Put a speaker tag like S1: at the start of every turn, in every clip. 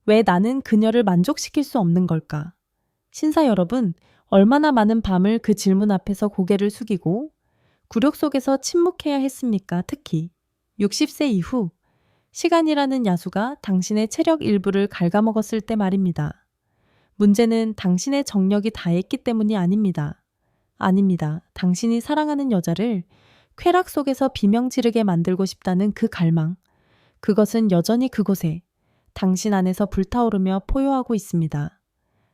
S1: 왜 나는 그녀를 만족시킬 수 없는 걸까? 신사 여러분, 얼마나 많은 밤을 그 질문 앞에서 고개를 숙이고 굴욕 속에서 침묵해야 했습니까? 특히 60세 이후 시간이라는 야수가 당신의 체력 일부를 갉아먹었을 때 말입니다. 문제는 당신의 정력이 다했기 때문이 아닙니다. 아닙니다. 당신이 사랑하는 여자를 쾌락 속에서 비명 지르게 만들고 싶다는 그 갈망. 그것은 여전히 그곳에 당신 안에서 불타오르며 포효하고 있습니다.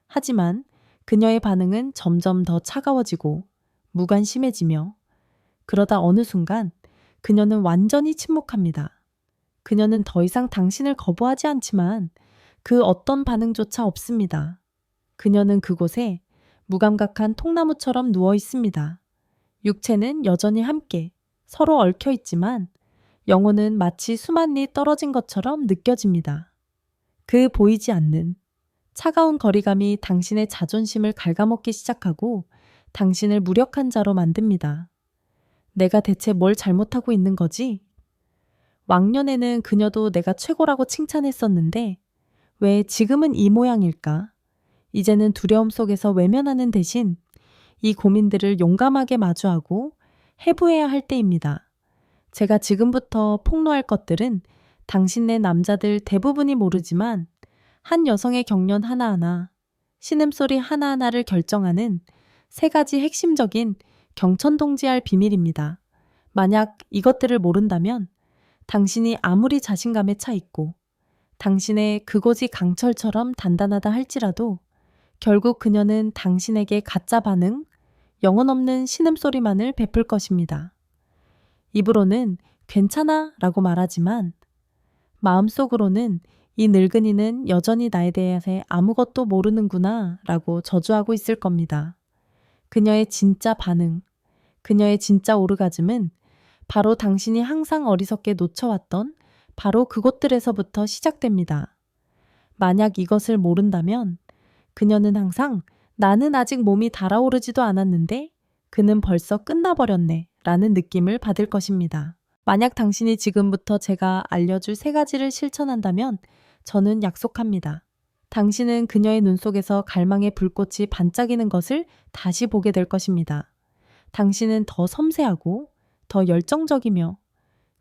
S1: 하지만 그녀의 반응은 점점 더 차가워지고 무관심해지며 그러다 어느 순간 그녀는 완전히 침묵합니다. 그녀는 더 이상 당신을 거부하지 않지만 그 어떤 반응조차 없습니다. 그녀는 그곳에 무감각한 통나무처럼 누워 있습니다. 육체는 여전히 함께 서로 얽혀 있지만 영혼은 마치 수만 리 떨어진 것처럼 느껴집니다. 그 보이지 않는 차가운 거리감이 당신의 자존심을 갉아먹기 시작하고 당신을 무력한 자로 만듭니다. 내가 대체 뭘 잘못하고 있는 거지? 왕년에는 그녀도 내가 최고라고 칭찬했었는데 왜 지금은 이 모양일까? 이제는 두려움 속에서 외면하는 대신 이 고민들을 용감하게 마주하고 해부해야 할 때입니다. 제가 지금부터 폭로할 것들은 당신네 남자들 대부분이 모르지만 한 여성의 경련 하나하나, 신음소리 하나하나를 결정하는 세 가지 핵심적인 경천동지할 비밀입니다. 만약 이것들을 모른다면 당신이 아무리 자신감에 차 있고 당신의 그곳이 강철처럼 단단하다 할지라도 결국 그녀는 당신에게 가짜 반응, 영혼 없는 신음소리만을 베풀 것입니다. 입으로는 괜찮아 라고 말하지만 마음속으로는 이 늙은이는 여전히 나에 대해 아무것도 모르는구나 라고 저주하고 있을 겁니다. 그녀의 진짜 반응, 그녀의 진짜 오르가즘은 바로 당신이 항상 어리석게 놓쳐왔던 바로 그곳들에서부터 시작됩니다. 만약 이것을 모른다면 그녀는 항상 나는 아직 몸이 달아오르지도 않았는데 그는 벌써 끝나버렸네 라는 느낌을 받을 것입니다. 만약 당신이 지금부터 제가 알려줄 세 가지를 실천한다면 저는 약속합니다. 당신은 그녀의 눈 속에서 갈망의 불꽃이 반짝이는 것을 다시 보게 될 것입니다. 당신은 더 섬세하고 더 열정적이며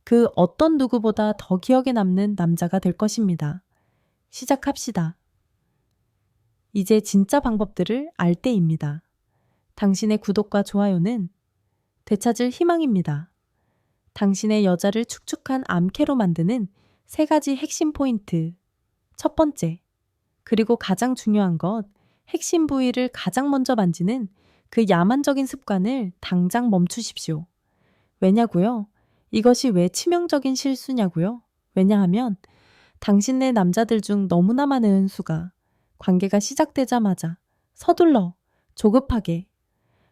S1: 그 어떤 누구보다 더 기억에 남는 남자가 될 것입니다. 시작합시다. 이제 진짜 방법들을 알 때입니다. 당신의 구독과 좋아요는 되찾을 희망입니다. 당신의 여자를 축축한 암캐로 만드는 세 가지 핵심 포인트. 첫 번째, 그리고 가장 중요한 것, 핵심 부위를 가장 먼저 만지는 그 야만적인 습관을 당장 멈추십시오. 왜냐고요? 이것이 왜 치명적인 실수냐고요? 왜냐하면 당신네 남자들 중 너무나 많은 수가 관계가 시작되자마자 서둘러 조급하게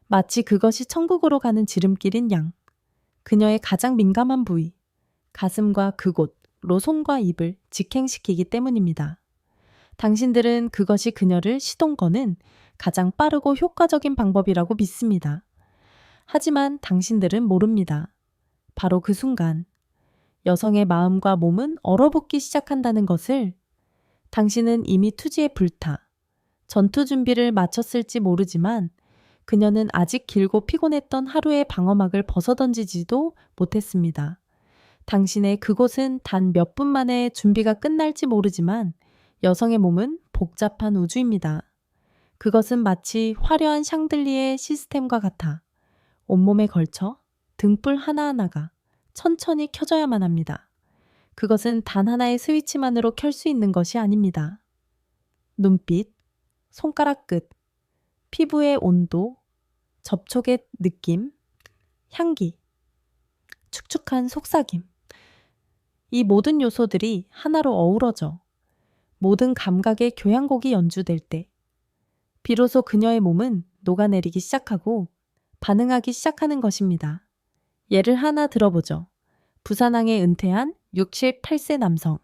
S1: 마치 그것이 천국으로 가는 지름길인 양 그녀의 가장 민감한 부위 가슴과 그곳로 손과 입을 직행시키기 때문입니다. 당신들은 그것이 그녀를 시동 거는 가장 빠르고 효과적인 방법이라고 믿습니다. 하지만 당신들은 모릅니다. 바로 그 순간 여성의 마음과 몸은 얼어붙기 시작한다는 것을 당신은 이미 투지에 불타 전투 준비를 마쳤을지 모르지만 그녀는 아직 길고 피곤했던 하루의 방어막을 벗어던지지도 못했습니다. 당신의 그곳은 단 몇 분 만에 준비가 끝날지 모르지만 여성의 몸은 복잡한 우주입니다. 그것은 마치 화려한 샹들리에 시스템과 같아 온몸에 걸쳐 등불 하나하나가 천천히 켜져야만 합니다. 그것은 단 하나의 스위치만으로 켤 수 있는 것이 아닙니다. 눈빛, 손가락 끝, 피부의 온도, 접촉의 느낌, 향기, 축축한 속삭임. 이 모든 요소들이 하나로 어우러져 모든 감각의 교향곡이 연주될 때 비로소 그녀의 몸은 녹아내리기 시작하고 반응하기 시작하는 것입니다. 예를 하나 들어보죠. 부산항에 은퇴한 68세 남성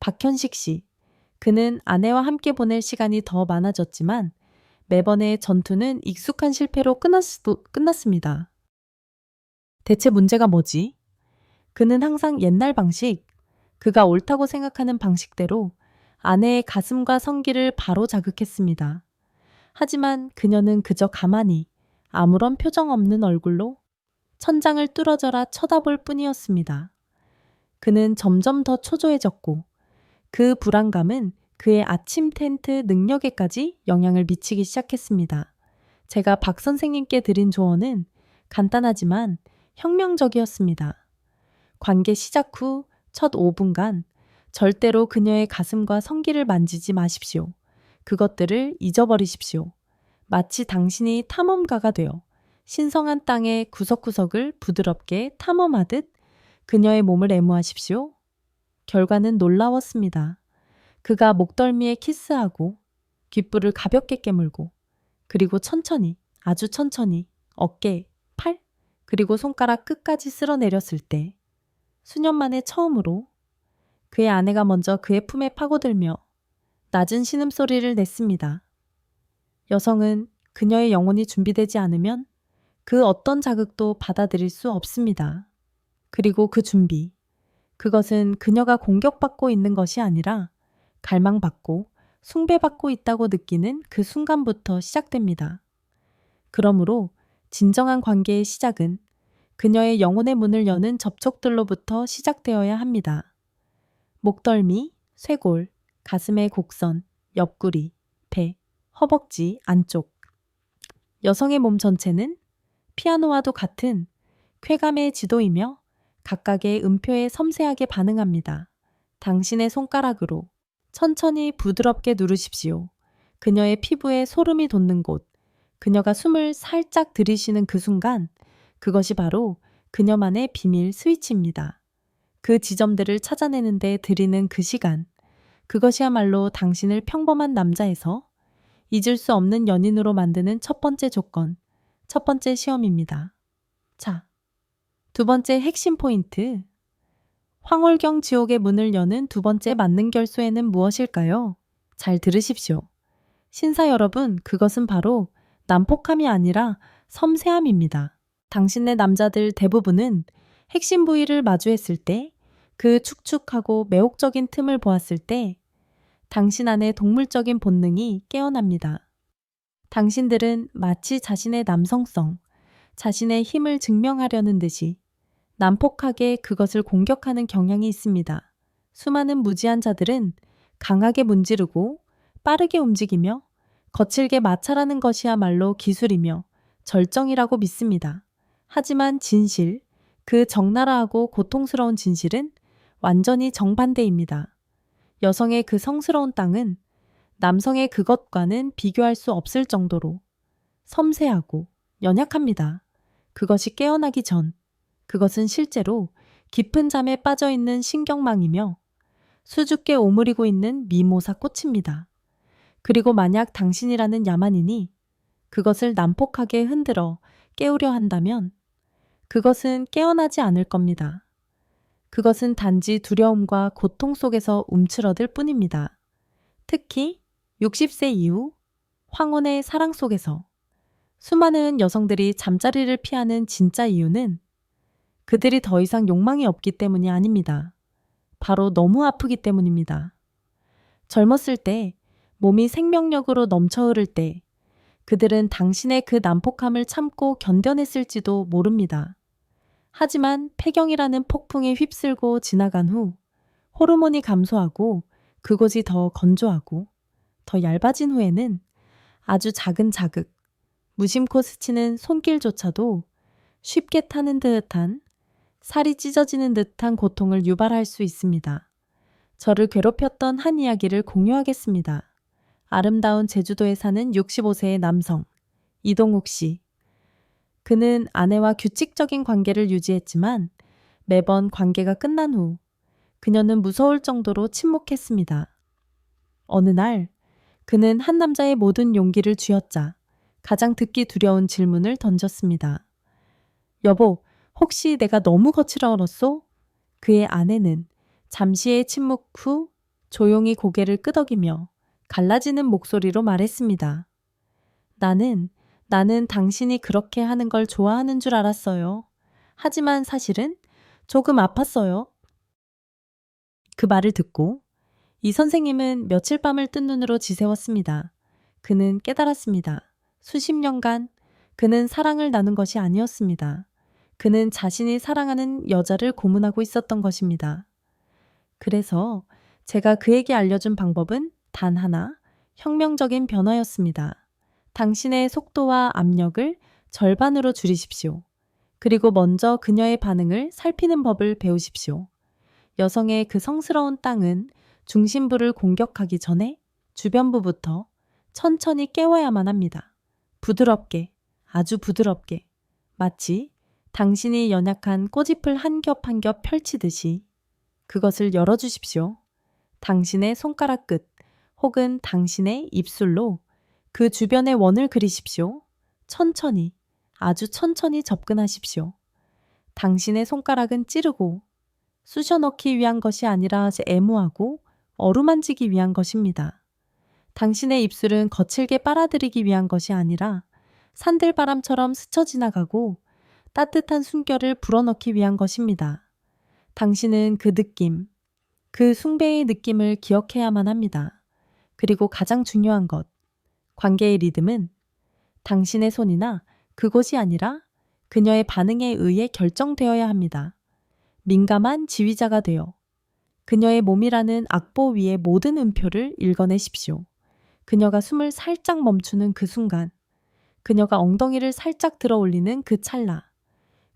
S1: 박현식 씨. 그는 아내와 함께 보낼 시간이 더 많아졌지만 매번의 전투는 익숙한 실패로 끝났습니다. 대체 문제가 뭐지? 그는 항상 옛날 방식, 그가 옳다고 생각하는 방식대로 아내의 가슴과 성기를 바로 자극했습니다. 하지만 그녀는 그저 가만히 아무런 표정 없는 얼굴로 천장을 뚫어져라 쳐다볼 뿐이었습니다. 그는 점점 더 초조해졌고 그 불안감은 그의 아침 텐트 능력에까지 영향을 미치기 시작했습니다. 제가 박 선생님께 드린 조언은 간단하지만 혁명적이었습니다. 관계 시작 후 첫 5분간 절대로 그녀의 가슴과 성기를 만지지 마십시오. 그것들을 잊어버리십시오. 마치 당신이 탐험가가 되어 신성한 땅의 구석구석을 부드럽게 탐험하듯 그녀의 몸을 애무하십시오. 결과는 놀라웠습니다. 그가 목덜미에 키스하고 귓불을 가볍게 깨물고 그리고 천천히, 아주 천천히 어깨, 팔, 그리고 손가락 끝까지 쓸어내렸을 때 수년 만에 처음으로 그의 아내가 먼저 그의 품에 파고들며 낮은 신음소리를 냈습니다. 여성은 그녀의 영혼이 준비되지 않으면 그 어떤 자극도 받아들일 수 없습니다. 그리고 그 준비, 그것은 그녀가 공격받고 있는 것이 아니라 갈망받고 숭배받고 있다고 느끼는 그 순간부터 시작됩니다. 그러므로 진정한 관계의 시작은 그녀의 영혼의 문을 여는 접촉들로부터 시작되어야 합니다. 목덜미, 쇄골, 가슴의 곡선, 옆구리, 배, 허벅지 안쪽. 여성의 몸 전체는 피아노와도 같은 쾌감의 지도이며 각각의 음표에 섬세하게 반응합니다. 당신의 손가락으로 천천히 부드럽게 누르십시오. 그녀의 피부에 소름이 돋는 곳, 그녀가 숨을 살짝 들이쉬는 그 순간, 그것이 바로 그녀만의 비밀 스위치입니다. 그 지점들을 찾아내는 데 들이는 그 시간, 그것이야말로 당신을 평범한 남자에서 잊을 수 없는 연인으로 만드는 첫 번째 조건, 첫 번째 시험입니다. 자, 두 번째 핵심 포인트. 황홀경 지옥의 문을 여는 두 번째 맞는 결소에는 무엇일까요? 잘 들으십시오. 신사 여러분, 그것은 바로 난폭함이 아니라 섬세함입니다. 당신네 남자들 대부분은 핵심 부위를 마주했을 때, 그 축축하고 매혹적인 틈을 보았을 때, 당신 안의 동물적인 본능이 깨어납니다. 당신들은 마치 자신의 남성성, 자신의 힘을 증명하려는 듯이 난폭하게 그것을 공격하는 경향이 있습니다. 수많은 무지한 자들은 강하게 문지르고 빠르게 움직이며 거칠게 마찰하는 것이야말로 기술이며 절정이라고 믿습니다. 하지만 진실, 그 적나라하고 고통스러운 진실은 완전히 정반대입니다. 여성의 그 성스러운 땅은 남성의 그것과는 비교할 수 없을 정도로 섬세하고 연약합니다. 그것이 깨어나기 전, 그것은 실제로 깊은 잠에 빠져 있는 신경망이며 수줍게 오므리고 있는 미모사 꽃입니다. 그리고 만약 당신이라는 야만인이 그것을 난폭하게 흔들어 깨우려 한다면 그것은 깨어나지 않을 겁니다. 그것은 단지 두려움과 고통 속에서 움츠러들 뿐입니다. 특히 60세 이후 황혼의 사랑 속에서 수많은 여성들이 잠자리를 피하는 진짜 이유는 그들이 더 이상 욕망이 없기 때문이 아닙니다. 바로 너무 아프기 때문입니다. 젊었을 때 몸이 생명력으로 넘쳐 흐를 때 그들은 당신의 그 난폭함을 참고 견뎌냈을지도 모릅니다. 하지만 폐경이라는 폭풍에 휩쓸고 지나간 후 호르몬이 감소하고 그곳이 더 건조하고 더 얇아진 후에는 아주 작은 자극, 무심코 스치는 손길조차도 쉽게 타는 듯한 살이 찢어지는 듯한 고통을 유발할 수 있습니다. 저를 괴롭혔던 한 이야기를 공유하겠습니다. 아름다운 제주도에 사는 65세의 남성, 이동욱 씨. 그는 아내와 규칙적인 관계를 유지했지만 매번 관계가 끝난 후 그녀는 무서울 정도로 침묵했습니다. 어느 날 그는 한 남자의 모든 용기를 쥐어짜 가장 듣기 두려운 질문을 던졌습니다. 여보, 혹시 내가 너무 거칠어졌소? 그의 아내는 잠시의 침묵 후 조용히 고개를 끄덕이며 갈라지는 목소리로 말했습니다. 나는 당신이 그렇게 하는 걸 좋아하는 줄 알았어요. 하지만 사실은 조금 아팠어요. 그 말을 듣고 이 선생님은 며칠 밤을 뜬 눈으로 지새웠습니다. 그는 깨달았습니다. 수십 년간 그는 사랑을 나눈 것이 아니었습니다. 그는 자신이 사랑하는 여자를 고문하고 있었던 것입니다. 그래서 제가 그에게 알려준 방법은 단 하나, 혁명적인 변화였습니다. 당신의 속도와 압력을 절반으로 줄이십시오. 그리고 먼저 그녀의 반응을 살피는 법을 배우십시오. 여성의 그 성스러운 땅은 중심부를 공격하기 전에 주변부부터 천천히 깨워야만 합니다. 부드럽게, 아주 부드럽게, 마치 당신이 연약한 꽃잎을 한 겹 한 겹 펼치듯이 그것을 열어주십시오. 당신의 손가락 끝 혹은 당신의 입술로 그 주변의 원을 그리십시오. 천천히, 아주 천천히 접근하십시오. 당신의 손가락은 찌르고 쑤셔넣기 위한 것이 아니라 애무하고 어루만지기 위한 것입니다. 당신의 입술은 거칠게 빨아들이기 위한 것이 아니라 산들바람처럼 스쳐 지나가고 따뜻한 숨결을 불어넣기 위한 것입니다. 당신은 그 느낌, 그 숭배의 느낌을 기억해야만 합니다. 그리고 가장 중요한 것, 관계의 리듬은 당신의 손이나 그곳이 아니라 그녀의 반응에 의해 결정되어야 합니다. 민감한 지휘자가 되어 그녀의 몸이라는 악보 위의 모든 음표를 읽어내십시오. 그녀가 숨을 살짝 멈추는 그 순간, 그녀가 엉덩이를 살짝 들어 올리는 그 찰나,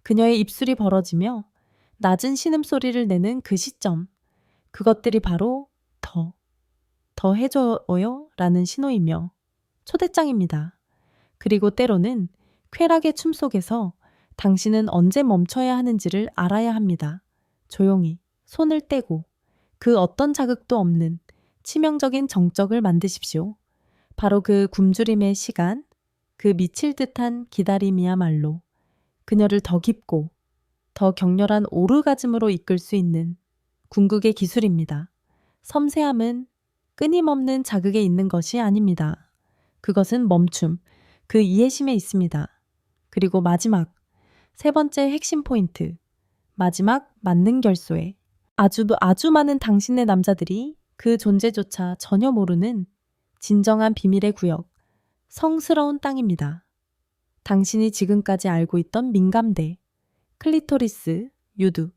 S1: 그녀의 입술이 벌어지며 낮은 신음소리를 내는 그 시점, 그것들이 바로 더 해줘요 라는 신호이며 초대장입니다. 그리고 때로는 쾌락의 춤 속에서 당신은 언제 멈춰야 하는지를 알아야 합니다. 조용히 손을 떼고 그 어떤 자극도 없는 치명적인 정적을 만드십시오. 바로 그 굶주림의 시간, 그 미칠 듯한 기다림이야말로 그녀를 더 깊고 더 격렬한 오르가즘으로 이끌 수 있는 궁극의 기술입니다. 섬세함은 끊임없는 자극에 있는 것이 아닙니다. 그것은 멈춤, 그 이해심에 있습니다. 그리고 마지막, 세 번째 핵심 포인트, 마지막 맞는 결소에 아주 많은 당신의 남자들이 그 존재조차 전혀 모르는 진정한 비밀의 구역, 성스러운 땅입니다. 당신이 지금까지 알고 있던 민감대, 클리토리스, 유두,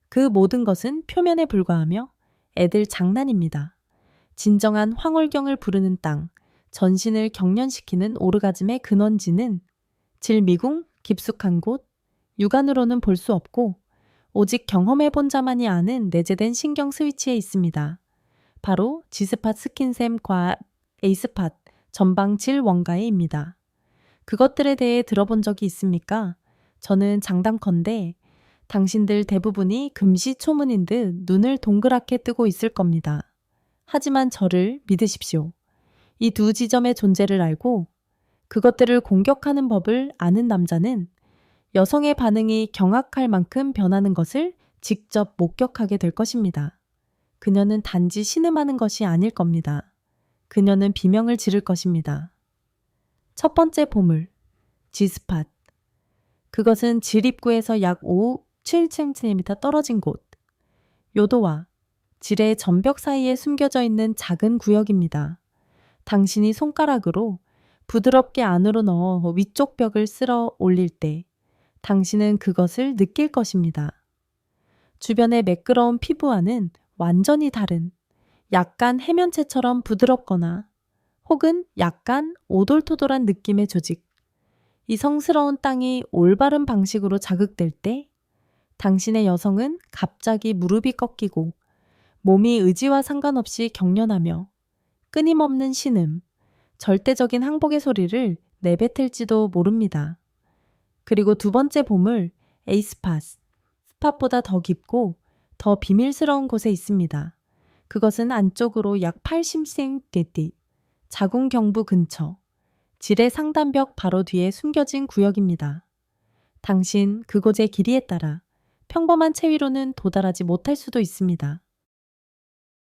S1: 그 모든 것은 표면에 불과하며 애들 장난입니다. 진정한 황홀경을 부르는 땅, 전신을 경련시키는 오르가즘의 근원지는 질미궁, 깊숙한 곳, 육안으로는 볼 수 없고 오직 경험해본 자만이 아는 내재된 신경 스위치에 있습니다. 바로 G스팟 스킨샘과 A스팟 전방 질 원가에입니다. 그것들에 대해 들어본 적이 있습니까? 저는 장담컨대 당신들 대부분이 금시초문인 듯 눈을 동그랗게 뜨고 있을 겁니다. 하지만 저를 믿으십시오. 이 두 지점의 존재를 알고 그것들을 공격하는 법을 아는 남자는 여성의 반응이 경악할 만큼 변하는 것을 직접 목격하게 될 것입니다. 그녀는 단지 신음하는 것이 아닐 겁니다. 그녀는 비명을 지를 것입니다. 첫 번째 보물, G스팟. 그것은 질 입구에서 약 7cm 떨어진 곳, 요도와 질의 전벽 사이에 숨겨져 있는 작은 구역입니다. 당신이 손가락으로 부드럽게 안으로 넣어 위쪽 벽을 쓸어 올릴 때 당신은 그것을 느낄 것입니다. 주변의 매끄러운 피부와는 완전히 다른 약간 해면체처럼 부드럽거나 혹은 약간 오돌토돌한 느낌의 조직. 이 성스러운 땅이 올바른 방식으로 자극될 때 당신의 여성은 갑자기 무릎이 꺾이고 몸이 의지와 상관없이 경련하며 끊임없는 신음, 절대적인 항복의 소리를 내뱉을지도 모릅니다. 그리고 두 번째 보물, A스팟. 스팟보다 더 깊고 더 비밀스러운 곳에 있습니다. 그것은 안쪽으로 약 80cm, 자궁경부 근처, 질의 상단벽 바로 뒤에 숨겨진 구역입니다. 당신 그곳의 길이에 따라 평범한 체위로는 도달하지 못할 수도 있습니다.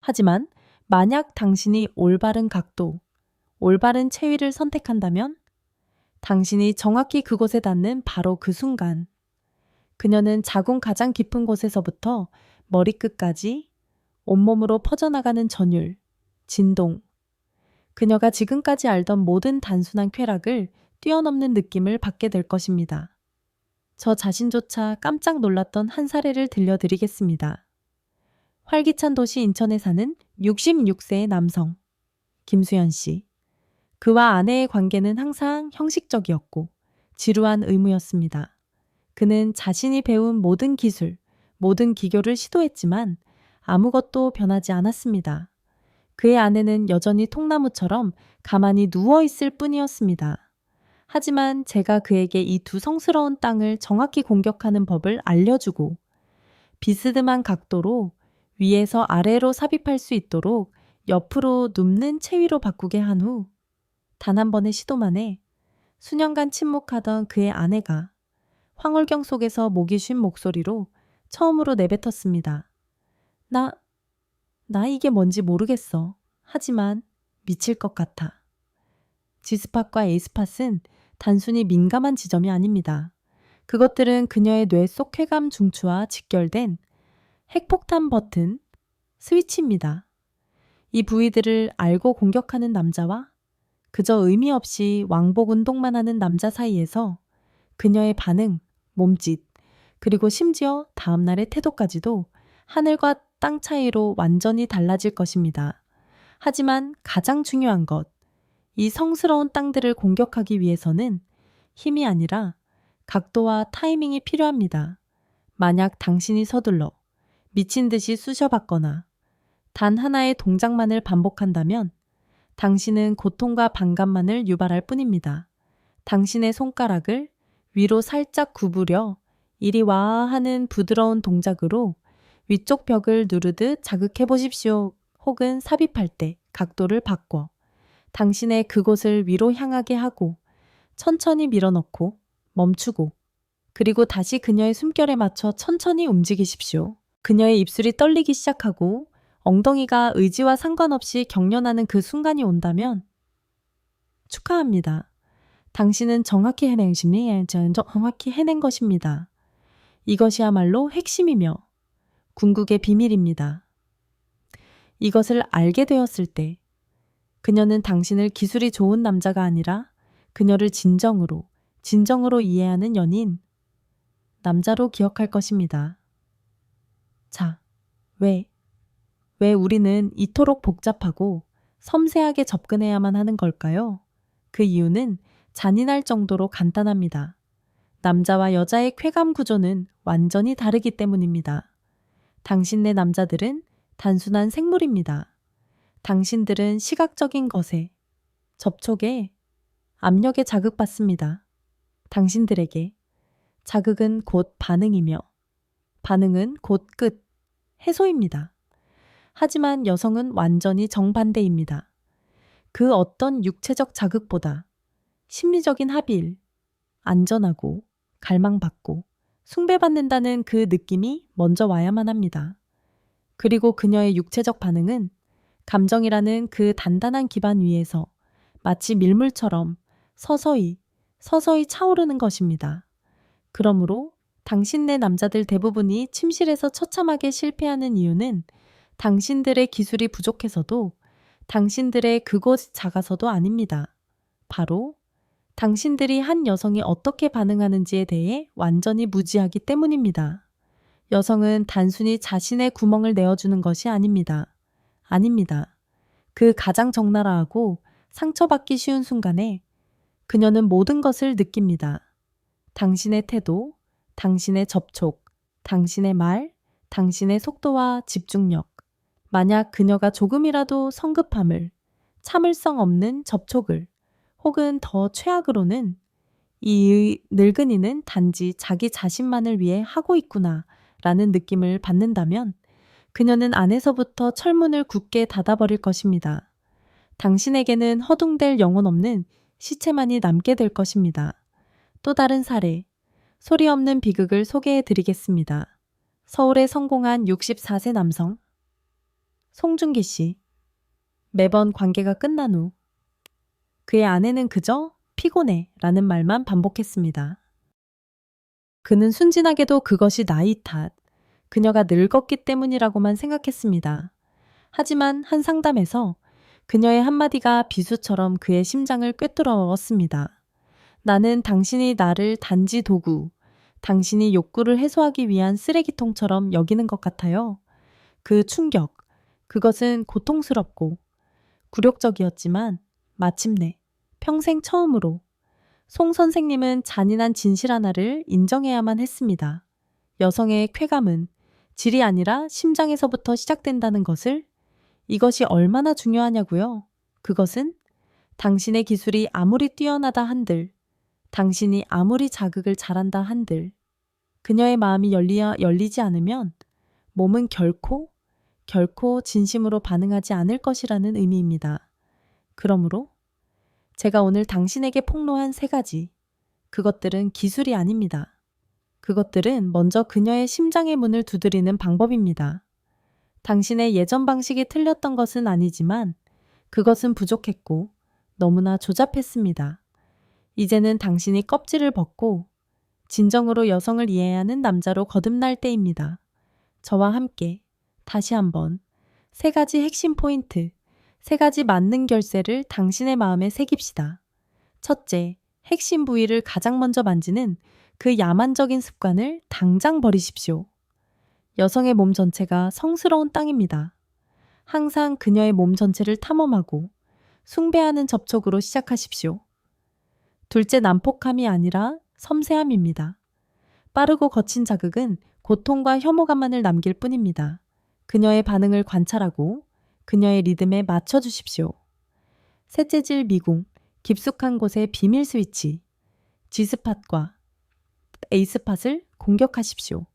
S1: 하지만 만약 당신이 올바른 각도, 올바른 체위를 선택한다면 당신이 정확히 그곳에 닿는 바로 그 순간 그녀는 자궁 가장 깊은 곳에서부터 머리끝까지 온몸으로 퍼져나가는 전율, 진동. 그녀가 지금까지 알던 모든 단순한 쾌락을 뛰어넘는 느낌을 받게 될 것입니다. 저 자신조차 깜짝 놀랐던 한 사례를 들려드리겠습니다. 활기찬 도시 인천에 사는 66세의 남성, 김수현 씨. 그와 아내의 관계는 항상 형식적이었고 지루한 의무였습니다. 그는 자신이 배운 모든 기술, 모든 기교를 시도했지만 아무것도 변하지 않았습니다. 그의 아내는 여전히 통나무처럼 가만히 누워있을 뿐이었습니다. 하지만 제가 그에게 이 두 성스러운 땅을 정확히 공격하는 법을 알려주고 비스듬한 각도로 위에서 아래로 삽입할 수 있도록 옆으로 눕는 체위로 바꾸게 한 후 단 한 번의 시도만에 수년간 침묵하던 그의 아내가 황홀경 속에서 목이 쉰 목소리로 처음으로 내뱉었습니다. 나 이게 뭔지 모르겠어. 하지만 미칠 것 같아. G스팟과 A스팟은 단순히 민감한 지점이 아닙니다. 그것들은 그녀의 뇌 속 쾌감 중추와 직결된 핵폭탄 버튼, 스위치입니다. 이 부위들을 알고 공격하는 남자와 그저 의미 없이 왕복 운동만 하는 남자 사이에서 그녀의 반응, 몸짓, 그리고 심지어 다음날의 태도까지도 하늘과 땅 차이로 완전히 달라질 것입니다. 하지만 가장 중요한 것, 이 성스러운 땅들을 공격하기 위해서는 힘이 아니라 각도와 타이밍이 필요합니다. 만약 당신이 서둘러 미친 듯이 쑤셔받거나 단 하나의 동작만을 반복한다면 당신은 고통과 반감만을 유발할 뿐입니다. 당신의 손가락을 위로 살짝 구부려 이리 와 하는 부드러운 동작으로 위쪽 벽을 누르듯 자극해 보십시오. 혹은 삽입할 때 각도를 바꿔 당신의 그곳을 위로 향하게 하고 천천히 밀어넣고 멈추고 그리고 다시 그녀의 숨결에 맞춰 천천히 움직이십시오. 그녀의 입술이 떨리기 시작하고 엉덩이가 의지와 상관없이 경련하는 그 순간이 온다면 축하합니다. 당신은 정확히 해낸 것입니다. 이것이야말로 핵심이며 궁극의 비밀입니다. 이것을 알게 되었을 때 그녀는 당신을 기술이 좋은 남자가 아니라 그녀를 진정으로 이해하는 연인, 남자로 기억할 것입니다. 자, 왜 우리는 이토록 복잡하고 섬세하게 접근해야만 하는 걸까요? 그 이유는 잔인할 정도로 간단합니다. 남자와 여자의 쾌감 구조는 완전히 다르기 때문입니다. 당신네 남자들은 단순한 생물입니다. 당신들은 시각적인 것에, 접촉에, 압력에 자극받습니다. 당신들에게 자극은 곧 반응이며 반응은 곧 끝, 해소입니다. 하지만 여성은 완전히 정반대입니다. 그 어떤 육체적 자극보다 심리적인 합일, 안전하고 갈망받고 숭배받는다는 그 느낌이 먼저 와야만 합니다. 그리고 그녀의 육체적 반응은 감정이라는 그 단단한 기반 위에서 마치 밀물처럼 서서히 차오르는 것입니다. 그러므로 당신네 남자들 대부분이 침실에서 처참하게 실패하는 이유는 당신들의 기술이 부족해서도 당신들의 그곳이 작아서도 아닙니다. 바로 당신들이 한 여성이 어떻게 반응하는지에 대해 완전히 무지하기 때문입니다. 여성은 단순히 자신의 구멍을 내어주는 것이 아닙니다. 그 가장 적나라하고 상처받기 쉬운 순간에 그녀는 모든 것을 느낍니다. 당신의 태도, 당신의 접촉, 당신의 말, 당신의 속도와 집중력. 만약 그녀가 조금이라도 성급함을, 참을성 없는 접촉을, 혹은 더 최악으로는 이 늙은이는 단지 자기 자신만을 위해 하고 있구나 라는 느낌을 받는다면 그녀는 안에서부터 철문을 굳게 닫아버릴 것입니다. 당신에게는 허둥댈 영혼 없는 시체만이 남게 될 것입니다. 또 다른 사례, 소리 없는 비극을 소개해 드리겠습니다. 서울에 성공한 64세 남성, 송중기 씨. 매번 관계가 끝난 후 그의 아내는 그저 피곤해 라는 말만 반복했습니다. 그는 순진하게도 그것이 나이 탓, 그녀가 늙었기 때문이라고만 생각했습니다. 하지만 한 상담에서 그녀의 한마디가 비수처럼 그의 심장을 꿰뚫었습니다. 나는 당신이 나를 단지 도구, 당신이 욕구를 해소하기 위한 쓰레기통처럼 여기는 것 같아요. 그 충격, 그것은 고통스럽고 굴욕적이었지만 마침내 평생 처음으로 송 선생님은 잔인한 진실 하나를 인정해야만 했습니다. 여성의 쾌감은 질이 아니라 심장에서부터 시작된다는 것을, 이것이 얼마나 중요하냐고요. 그것은 당신의 기술이 아무리 뛰어나다 한들, 당신이 아무리 자극을 잘한다 한들, 그녀의 마음이 열리지 않으면 몸은 결코 진심으로 반응하지 않을 것이라는 의미입니다. 그러므로 제가 오늘 당신에게 폭로한 3가지, 그것들은 기술이 아닙니다. 그것들은 먼저 그녀의 심장의 문을 두드리는 방법입니다. 당신의 예전 방식이 틀렸던 것은 아니지만 그것은 부족했고 너무나 조잡했습니다. 이제는 당신이 껍질을 벗고 진정으로 여성을 이해하는 남자로 거듭날 때입니다. 저와 함께 다시 한번 3가지 핵심 포인트, 3가지 맞는 결세를 당신의 마음에 새깁시다. 첫째, 핵심 부위를 가장 먼저 만지는 그 야만적인 습관을 당장 버리십시오. 여성의 몸 전체가 성스러운 땅입니다. 항상 그녀의 몸 전체를 탐험하고 숭배하는 접촉으로 시작하십시오. 둘째, 난폭함이 아니라 섬세함입니다. 빠르고 거친 자극은 고통과 혐오감만을 남길 뿐입니다. 그녀의 반응을 관찰하고 그녀의 리듬에 맞춰주십시오. 셋째 질 미궁, 깊숙한 곳의 비밀 스위치, G스팟과 A스팟을 공격하십시오.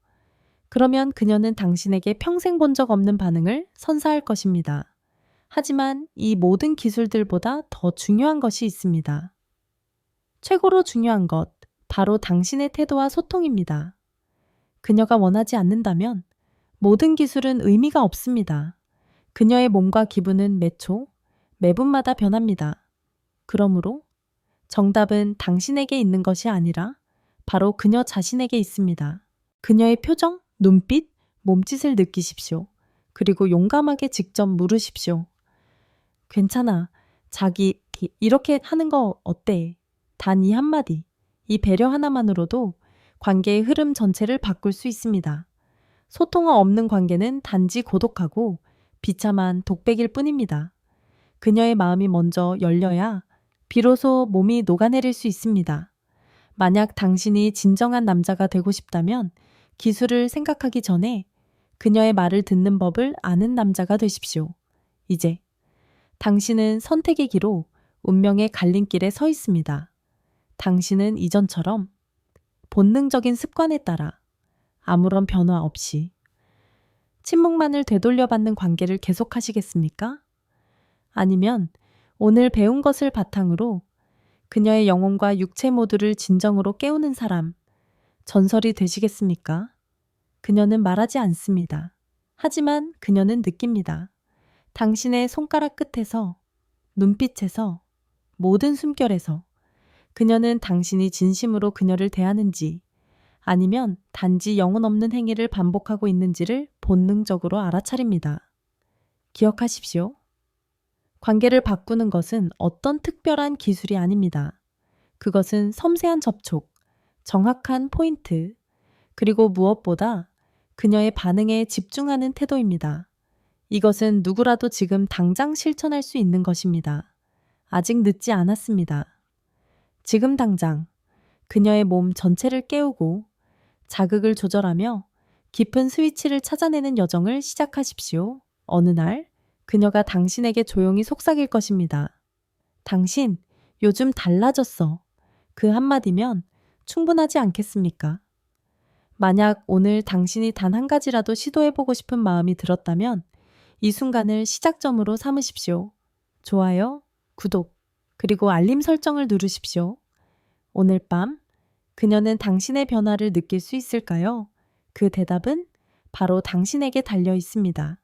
S1: 그러면 그녀는 당신에게 평생 본 적 없는 반응을 선사할 것입니다. 하지만 이 모든 기술들보다 더 중요한 것이 있습니다. 최고로 중요한 것, 바로 당신의 태도와 소통입니다. 그녀가 원하지 않는다면 모든 기술은 의미가 없습니다. 그녀의 몸과 기분은 매분마다 변합니다. 그러므로 정답은 당신에게 있는 것이 아니라 바로 그녀 자신에게 있습니다. 그녀의 표정, 눈빛, 몸짓을 느끼십시오. 그리고 용감하게 직접 물으십시오. 괜찮아. 자기 이렇게 하는 거 어때? 단 이 한마디, 이 배려 하나만으로도 관계의 흐름 전체를 바꿀 수 있습니다. 소통이 없는 관계는 단지 고독하고 비참한 독백일 뿐입니다. 그녀의 마음이 먼저 열려야 비로소 몸이 녹아내릴 수 있습니다. 만약 당신이 진정한 남자가 되고 싶다면 기술을 생각하기 전에 그녀의 말을 듣는 법을 아는 남자가 되십시오. 이제 당신은 선택의 기로 운명의 갈림길에 서 있습니다. 당신은 이전처럼 본능적인 습관에 따라 아무런 변화 없이 침묵만을 되돌려받는 관계를 계속하시겠습니까? 아니면 오늘 배운 것을 바탕으로 그녀의 영혼과 육체 모두를 진정으로 깨우는 사람, 전설이 되시겠습니까? 그녀는 말하지 않습니다. 하지만 그녀는 느낍니다. 당신의 손가락 끝에서, 눈빛에서, 모든 숨결에서 그녀는 당신이 진심으로 그녀를 대하는지 아니면 단지 영혼 없는 행위를 반복하고 있는지를 본능적으로 알아차립니다. 기억하십시오. 관계를 바꾸는 것은 어떤 특별한 기술이 아닙니다. 그것은 섬세한 접촉, 정확한 포인트, 그리고 무엇보다 그녀의 반응에 집중하는 태도입니다. 이것은 누구라도 지금 당장 실천할 수 있는 것입니다. 아직 늦지 않았습니다. 지금 당장 그녀의 몸 전체를 깨우고 자극을 조절하며 깊은 스위치를 찾아내는 여정을 시작하십시오. 어느 날 그녀가 당신에게 조용히 속삭일 것입니다. 당신, 요즘 달라졌어. 그 한마디면 충분하지 않겠습니까? 만약 오늘 당신이 단 한 가지라도 시도해보고 싶은 마음이 들었다면 이 순간을 시작점으로 삼으십시오. 좋아요, 구독, 그리고 알림 설정을 누르십시오. 오늘 밤 그녀는 당신의 변화를 느낄 수 있을까요? 그 대답은 바로 당신에게 달려 있습니다.